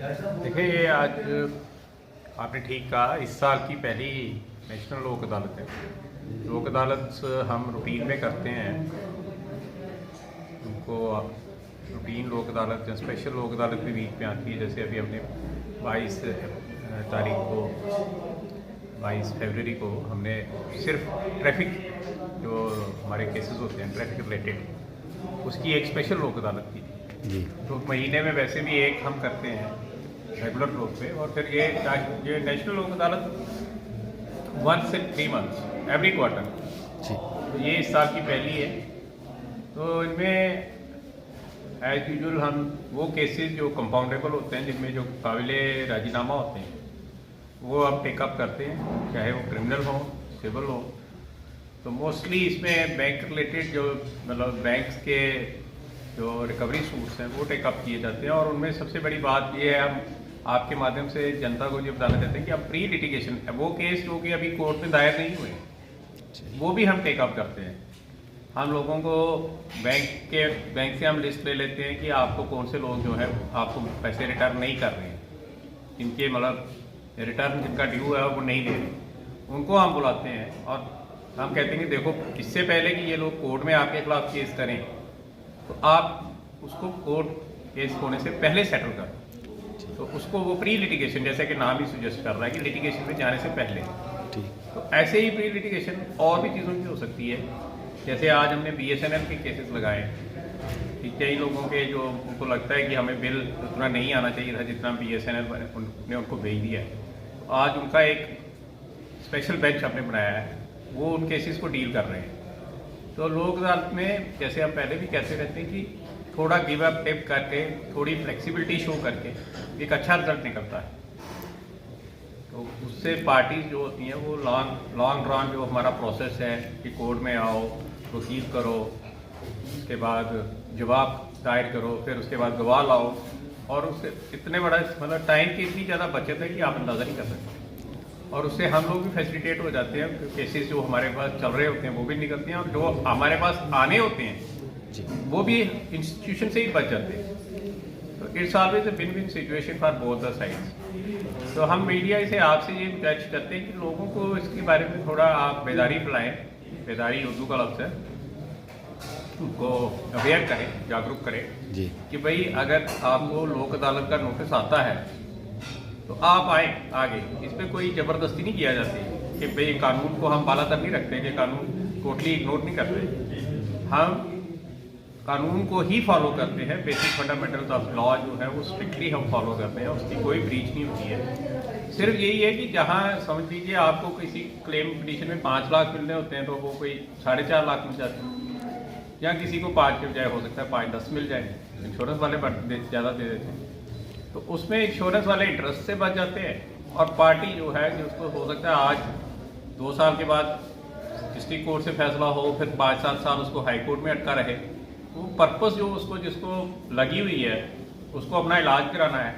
देखिए, ये आज आपने ठीक कहा, इस साल की पहली नेशनल लोक अदालत है। लोक अदालत हम रूटीन में करते हैं। उनको रूटीन लोक अदालत या स्पेशल लोक अदालत भी बीच में आती है। जैसे अभी हमने 22 तारीख को 22 फरवरी को हमने सिर्फ ट्रैफिक जो हमारे केसेस होते हैं ट्रैफिक रिलेटेड, उसकी एक स्पेशल लोक अदालत की थी। तो महीने में वैसे भी एक हम करते हैं रेगुलर तौर पे, और फिर ये नेशनल लोक अदालत 1 से 3 मंथ्स एवरी क्वार्टर। तो ये इस साल की पहली है। तो इनमें एज यूजुअल हम वो केसेस जो कंपाउंडेबल होते हैं, जिनमें जो काबिल राजीनामा होते हैं, वो हम टेकअप करते हैं, चाहे वो क्रिमिनल हो सिविल हो। तो मोस्टली इसमें बैंक रिलेटेड जो मतलब बैंक्स के जो रिकवरी सूट्स हैं वो टेकअप किए जाते हैं। और उनमें सबसे बड़ी बात ये है, हम आपके माध्यम से जनता को ये बताना चाहते हैं कि हम प्री लिटिगेशन वो केस जो कि अभी कोर्ट में दायर नहीं हुए, वो भी हम टेकअप करते हैं। हम लोगों को बैंक से हम लिस्ट ले लेते हैं कि आपको कौन से लोग जो है आपको पैसे रिटर्न नहीं कर रहे हैं, जिनके मतलब रिटर्न जिनका ड्यू है वो नहीं दे रहे, उनको हम बुलाते हैं और हम कहते हैं कि देखो, इससे पहले कि ये लोग कोर्ट में आपके खिलाफ केस करें, तो आप उसको कोर्ट केस होने से पहले सेटल करो। तो उसको वो प्री लिटिगेशन, जैसे कि नाम ही सुजेस्ट कर रहा है कि लिटिगेशन में जाने से पहले। तो ऐसे ही प्री लिटिगेशन और भी चीज़ों की हो सकती है। जैसे आज हमने BSNL के केसेस लगाए कि कई लोगों के जो उनको लगता है कि हमें बिल उतना नहीं आना चाहिए था जितना BSNL ने उनको भेज दिया है। तो आज उनका एक स्पेशल बेंच हमने बनाया है, वो उन केसेस को डील कर रहे हैं। तो लोक अदालत में जैसे हम पहले भी कहते रहते हैं कि थोड़ा गिव अप टिप करके, थोड़ी फ्लेक्सिबिलिटी शो करके एक अच्छा रिजल्ट निकलता है। तो उससे पार्टीज जो होती हैं वो लॉन्ग रन जो हमारा प्रोसेस है कि कोर्ट में आओ, वकील करो, उसके बाद जवाब दायर करो, फिर उसके बाद गवाह लाओ, और उससे इतने बड़ा मतलब टाइम की इतनी ज़्यादा बचत है कि आप अंदाज़ा नहीं कर सकते। और उससे हम लोग भी फैसिलिटेट हो जाते हैं। केसेस जो हमारे पास चल रहे होते हैं वो भी निकलते हैं, और जो हमारे पास आने होते हैं वो भी इंस्टीट्यूशन से ही बच जाते हैं। तो it's always a win win situation for both the sides. तो हम मीडिया से आपसे ये गुजारिश करते हैं कि लोगों को इसके बारे में थोड़ा आप बेदारी फैलाएं, बेदारी उर्दू का लफ्ज़ है, उनको अवेयर करें, जागरूक करें जी कि भाई अगर आपको लोक अदालत का नोटिस आता है तो आप आए आगे। इस पर कोई ज़बरदस्ती नहीं किया जाती कि भाई कानून को हम बालातर नहीं रखते, कि कानून टोटली इग्नोर नहीं करते। हम कानून को ही फॉलो करते हैं। बेसिक फंडामेंटल्स ऑफ लॉ जो है वो स्ट्रिक्टली हम फॉलो करते हैं, उसकी कोई ब्रीच नहीं होती है। सिर्फ यही है कि जहाँ समझ लीजिए आपको किसी क्लेम पिटीशन में 5 लाख मिलने होते हैं तो वो कोई 4.5 लाख मिल जाते हैं, या किसी को 5 के बजाय हो सकता है 5-10 मिल जाए। इंश्योरेंस वाले ज़्यादा दे देते हैं, तो उसमें इंश्योरेंस वाले इंटरेस्ट से बच जाते हैं। और पार्टी जो है जिसको हो सकता है आज 2 साल के बाद डिस्ट्रिक्ट कोर्ट से फैसला हो, फिर 5-7 साल उसको हाई कोर्ट में अटका रहे, वो पर्पस जो उसको जिसको लगी हुई है उसको अपना इलाज कराना है,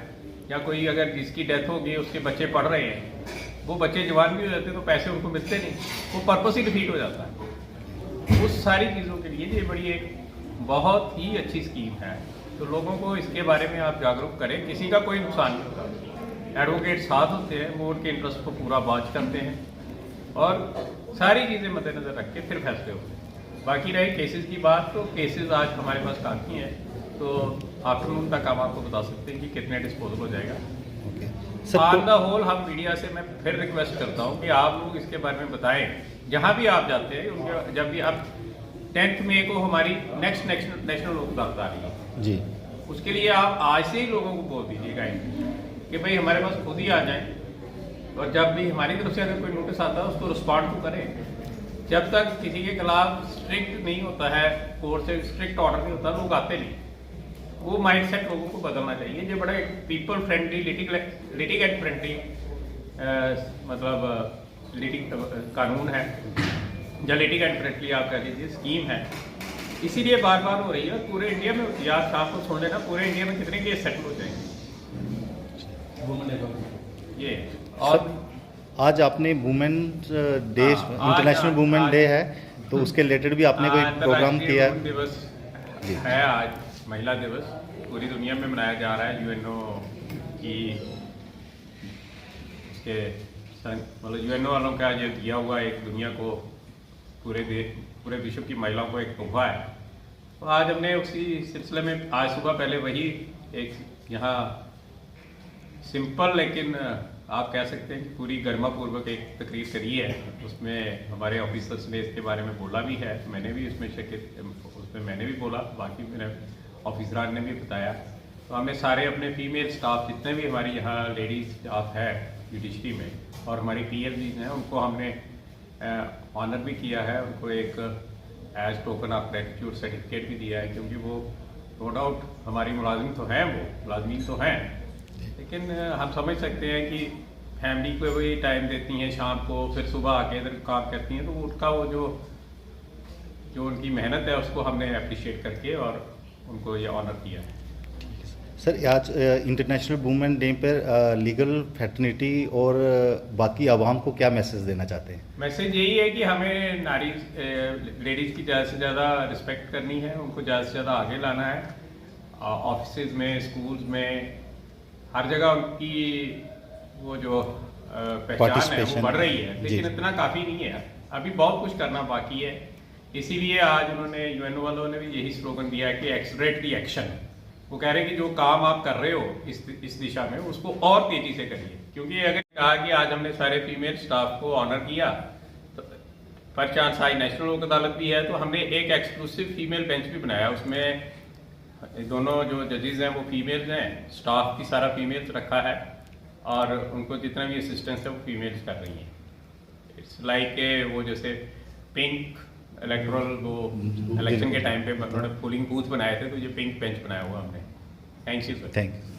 या कोई अगर जिसकी डेथ होगी उसके बच्चे पढ़ रहे हैं, वो बच्चे जवान भी हो जाते हैं तो पैसे उनको मिलते नहीं, वो पर्पस ही डिफीट हो जाता है। उस सारी चीज़ों के लिए ये बड़ी एक बहुत ही अच्छी स्कीम है। तो लोगों को इसके बारे में आप जागरूक करें। किसी का कोई नुकसान नहीं होता, एडवोकेट साथ होते हैं, वो उनके इंटरेस्ट को पूरा वॉच करते हैं, और सारी चीज़ें मद्देनजर रख के फिर फैसले होते हैं। बाकी रहे केसेस की बात, तो केसेस आज हमारे पास काफ़ी हैं, तो आफ्टरनून तक हम आपको बता सकते हैं कि कितने डिस्पोजल हो जाएगा। ऑन द होल हम मीडिया से मैं फिर रिक्वेस्ट करता हूँ कि आप लोग इसके बारे में बताएं, जहाँ भी आप जाते हैं उनके, जब भी आप 10 मई को हमारी नेक्स्ट नेशनल लोक अदालत आ रही है जी, उसके लिए आप आज से ही लोगों को बोल दीजिएगा कि भाई हमारे पास खुद ही आ जाएं, और जब भी हमारी तरफ से अगर कोई नोटिस आता है उसको रिस्पॉन्ड तो करें। जब तक किसी के खिलाफ स्ट्रिक्ट नहीं होता है, कोर्ट से स्ट्रिक्ट ऑर्डर नहीं होता, लोग आते नहीं। वो माइंडसेट लोगों को बदलना चाहिए। ये बड़ा पीपल फ्रेंडली, लिटिगेंट फ्रेंडली मतलब कानून है, या लिटिगेंट फ्रेंडली आप कह लीजिए स्कीम है, इसीलिए बार बार हो रही है। पूरे इंडिया में होती है। आप शाम को छोड़ लेना, पूरे इंडिया में कितने केस सेटल हो जाएंगे ये। और आज आपने women day, international women day है, तो उसके रिलेटेड भी आपने कोई प्रोग्राम किया दिवस है आज, महिला दिवस पूरी दुनिया में मनाया जा रहा है। UNO कि इसके मतलब यूएनओ वालों का जो दिया हुआ एक दुनिया को पूरे विश्व की महिलाओं को एक तोहफा है। तो आज हमने उसी सिलसिले में आज सुबह पहले वही एक यहाँ सिंपल लेकिन आप कह सकते हैं कि पूरी गर्मापूर्वक एक तकरीर करी है। उसमें हमारे ऑफिसर्स ने इसके बारे में बोला भी है, मैंने भी उसमें मैंने भी बोला, बाकी मेरे ऑफिसरान ने भी बताया। तो हमें सारे अपने फीमेल स्टाफ जितने भी हमारी यहाँ लेडीज स्टाफ है जुडिशरी में और हमारी पीएलजीज हैं, उनको हमने ऑनर भी किया है, उनको एक as token of gratitude certificate भी दिया है, क्योंकि वो नो डाउट हमारी मुलाजिम तो हैं, वो मुलाजमीन तो हैं, लेकिन हम समझ सकते हैं कि फैमिली को वही टाइम देती हैं शाम को, फिर सुबह आके इधर काम करती हैं, तो उनका वो जो उनकी मेहनत है उसको हमने अप्रिशिएट करके और उनको ये ऑनर किया है। सर, आज इंटरनेशनल वुमेन डे पर लीगल फैटर्निटी और बाकी आवाम को क्या मैसेज देना चाहते हैं? मैसेज यही है कि हमें नारी लेडीज़ की ज़्यादा से ज़्यादा रिस्पेक्ट करनी है, उनको ज़्यादा से ज़्यादा आगे लाना है। ऑफिस में, स्कूल्स में, हर जगह उनकी वो जो पहचान है वो बढ़ रही है, लेकिन इतना काफ़ी नहीं है, अभी बहुत कुछ करना बाकी है। इसीलिए आज उन्होंने यूएनओ वालों ने भी यही स्लोगन दिया है कि एक्सलरेट द एक्शन। वो कह रहे हैं कि जो काम आप कर रहे हो इस दिशा में उसको और तेजी से करिए, क्योंकि अगर कहा कि आज हमने सारे फीमेल स्टाफ को ऑनर किया, तो पर चांस आज नेशनल लोक अदालत भी है, तो हमने एक एक्सक्लूसिव फीमेल बेंच भी बनाया, उसमें दोनों जो जजेस हैं वो फीमेल्स हैं, स्टाफ की सारा फीमेल्स रखा है और उनको जितना भी असिस्टेंस है वो फीमेल्स कर रही हैं। इट्स लाइक वो जैसे पिंक इलेक्ट्रल वो इलेक्शन के टाइम पे उन्होंने पोलिंग बूथ बनाए थे, तो ये पिंक बेंच बनाया हुआ हमने। Thank you sir. Thank you.